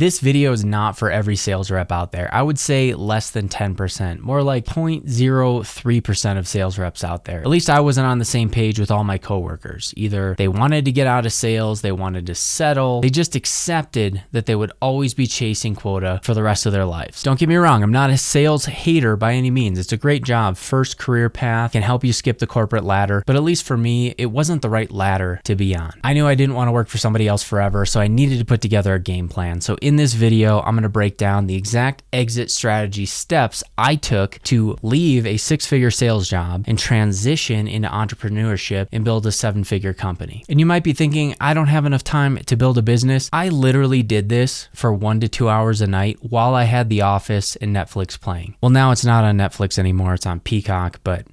This video is not for every sales rep out there. I would say less than 10%, more like 0.03% of sales reps out there. At least I wasn't on the same page with all my coworkers. Either they wanted to get out of sales, they wanted to settle, they just accepted that they would always be chasing quota for the rest of their lives. Don't get me wrong, I'm not a sales hater by any means. It's a great job. First career path can help you skip the corporate ladder, but at least for me, it wasn't the right ladder to be on. I knew I didn't want to work for somebody else forever, so I needed to put together a game plan. So in this video, I'm going to break down the exact exit strategy steps I took to leave a six-figure sales job and transition into entrepreneurship and build a seven-figure company. And you might be thinking, I don't have enough time to build a business. I literally did this for 1 to 2 hours a night while I had The Office and Netflix playing. Well, now it's not on Netflix anymore. It's on Peacock, but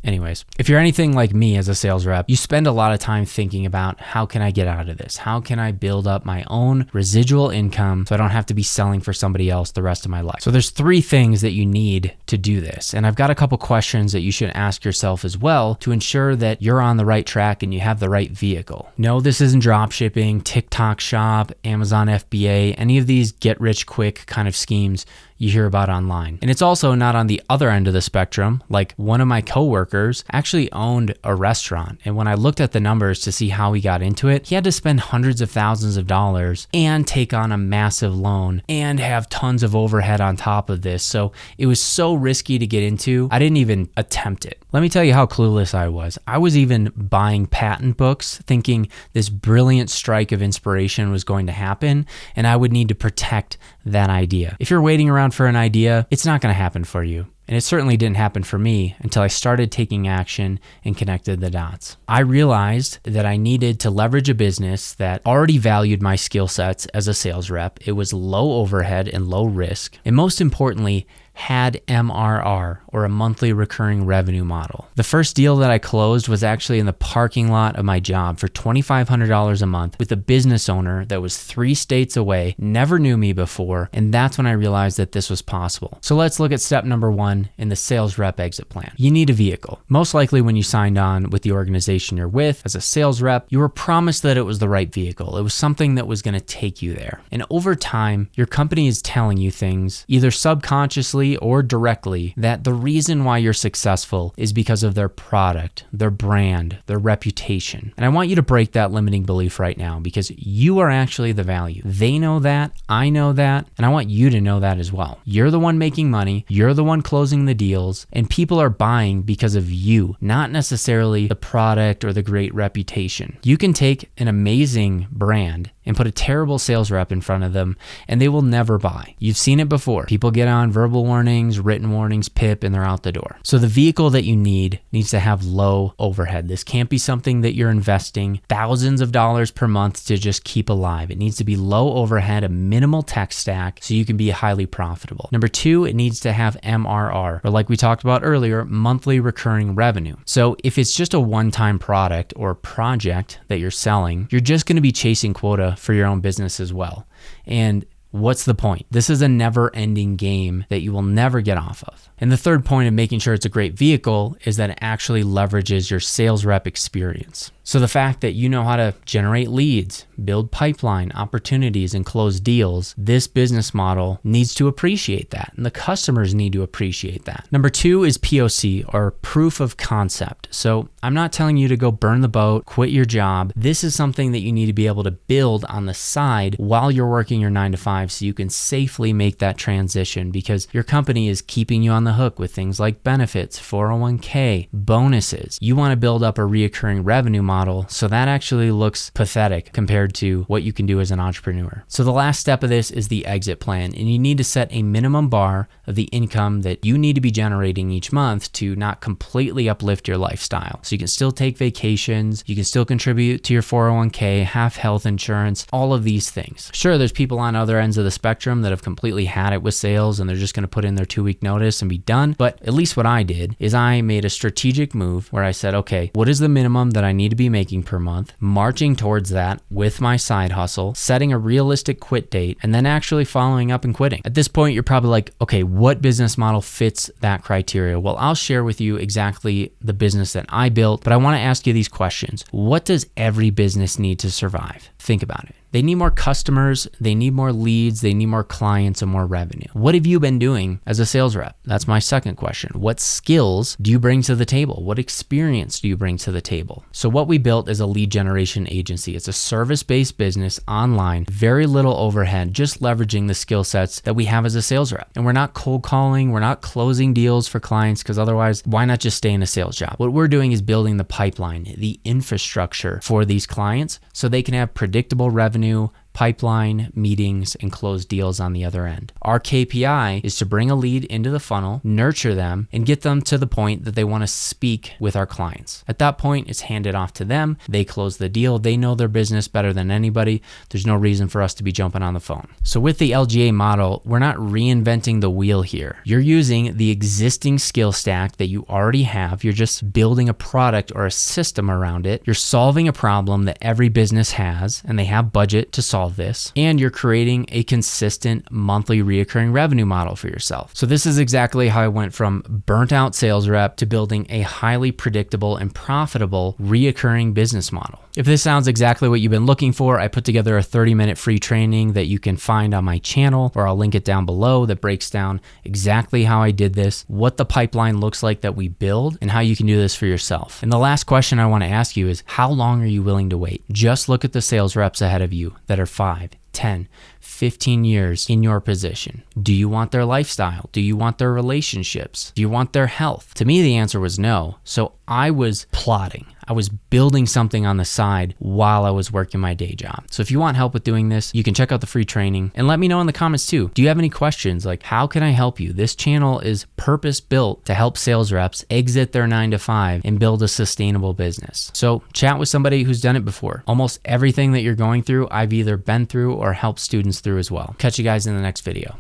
anyways, if you're anything like me as a sales rep, you spend a lot of time thinking about how can I get out of this? How can I build up my own residual income so I don't have to be selling for somebody else the rest of my life? So there's 3 things that you need to do this. And I've got a couple questions that you should ask yourself as well to ensure that you're on the right track and you have the right vehicle. No, this isn't drop shipping, TikTok shop, Amazon FBA, any of these get rich quick kind of schemes you hear about online. And it's also not on the other end of the spectrum. Like one of my coworkers actually owned a restaurant. And when I looked at the numbers to see how he got into it, he had to spend hundreds of thousands of dollars and take on a massive loan and have tons of overhead on top of this. So it was so risky to get into, I didn't even attempt it. Let me tell you how clueless I was. I was even buying patent books thinking this brilliant strike of inspiration was going to happen and I would need to protect that idea. If you're waiting around for an idea, it's not going to happen for you. And it certainly didn't happen for me until I started taking action and connected the dots. I realized that I needed to leverage a business that already valued my skill sets as a sales rep. It was low overhead and low risk. And most importantly, had MRR, or a monthly recurring revenue model. The first deal that I closed was actually in the parking lot of my job for $2,500 a month with a business owner that was 3 states away, never knew me before, and that's when I realized that this was possible. So let's look at step number 1 in the sales rep exit plan. You need a vehicle. Most likely when you signed on with the organization you're with as a sales rep, you were promised that it was the right vehicle. It was something that was going to take you there. And over time, your company is telling you things, either subconsciously or directly, that the reason why you're successful is because of their product, their brand, their reputation. And I want you to break that limiting belief right now because you are actually the value. They know that, I know that, and I want you to know that as well. You're the one making money, you're the one closing the deals, and people are buying because of you, not necessarily the product or the great reputation. You can take an amazing brand and put a terrible sales rep in front of them and they will never buy. You've seen it before. People get on verbal warnings, written warnings, PIP, and they're out the door. So the vehicle that you needs to have low overhead. This can't be something that you're investing thousands of dollars per month to just keep alive. It needs to be low overhead, a minimal tech stack, so you can be highly profitable. Number 2, it needs to have MRR, or like we talked about earlier, monthly recurring revenue. So if it's just a one-time product or project that you're selling, you're just going to be chasing quota for your own business as well. And what's the point? This is a never-ending game that you will never get off of. And the third point of making sure it's a great vehicle is that it actually leverages your sales rep experience. So the fact that you know how to generate leads, build pipeline, opportunities, and close deals, this business model needs to appreciate that, and the customers need to appreciate that. Number 2 is POC, or proof of concept. So I'm not telling you to go burn the boat, quit your job. This is something that you need to be able to build on the side while you're working your 9 to 5 so you can safely make that transition because your company is keeping you on the hook with things like benefits, 401k, bonuses. You want to build up a reoccurring revenue model, so that actually looks pathetic compared to what you can do as an entrepreneur. So the last step of this is the exit plan, and you need to set a minimum bar of the income that you need to be generating each month to not completely uplift your lifestyle. So you can still take vacations, you can still contribute to your 401k, have health insurance, all of these things. Sure, there's people on other ends of the spectrum that have completely had it with sales and they're just going to put in their 2-week notice and be done. But at least what I did is I made a strategic move where I said, okay, what is the minimum that I need to be making per month, marching towards that with my side hustle, setting a realistic quit date, and then actually following up and quitting. At this point, you're probably like, okay, what business model fits that criteria? Well, I'll share with you exactly the business that I built, but I want to ask you these questions. What does every business need to survive? Think about it. They need more customers, they need more leads, they need more clients and more revenue. What have you been doing as a sales rep? That's my second question. What skills do you bring to the table? What experience do you bring to the table? So what we built is a lead generation agency. It's a service-based business online, very little overhead, just leveraging the skill sets that we have as a sales rep. And we're not cold calling, we're not closing deals for clients, because otherwise, why not just stay in a sales job? What we're doing is building the pipeline, the infrastructure for these clients so they can have predictable revenue, pipeline, meetings, and close deals on the other end. Our KPI is to bring a lead into the funnel, nurture them, and get them to the point that they want to speak with our clients. At that point, it's handed off to them. They close the deal. They know their business better than anybody. There's no reason for us to be jumping on the phone. So with the LGA model, we're not reinventing the wheel here. You're using the existing skill stack that you already have. You're just building a product or a system around it. You're solving a problem that every business has, and they have budget to solve this, and you're creating a consistent monthly reoccurring revenue model for yourself. So this is exactly how I went from burnt out sales rep to building a highly predictable and profitable reoccurring business model. If this sounds exactly what you've been looking for, I put together a 30-minute free training that you can find on my channel, or I'll link it down below, that breaks down exactly how I did this, what the pipeline looks like that we build, and how you can do this for yourself. And the last question I want to ask you is, how long are you willing to wait? Just look at the sales reps ahead of you that are 5, 10, 15 years in your position. Do you want their lifestyle? Do you want their relationships? Do you want their health? To me, the answer was no. So I was plotting. I was building something on the side while I was working my day job. So if you want help with doing this, you can check out the free training and let me know in the comments too. Do you have any questions? Like, how can I help you? This channel is purpose built to help sales reps exit their 9-to-5 and build a sustainable business. So chat with somebody who's done it before. Almost everything that you're going through, I've either been through or helped students through as well. Catch you guys in the next video.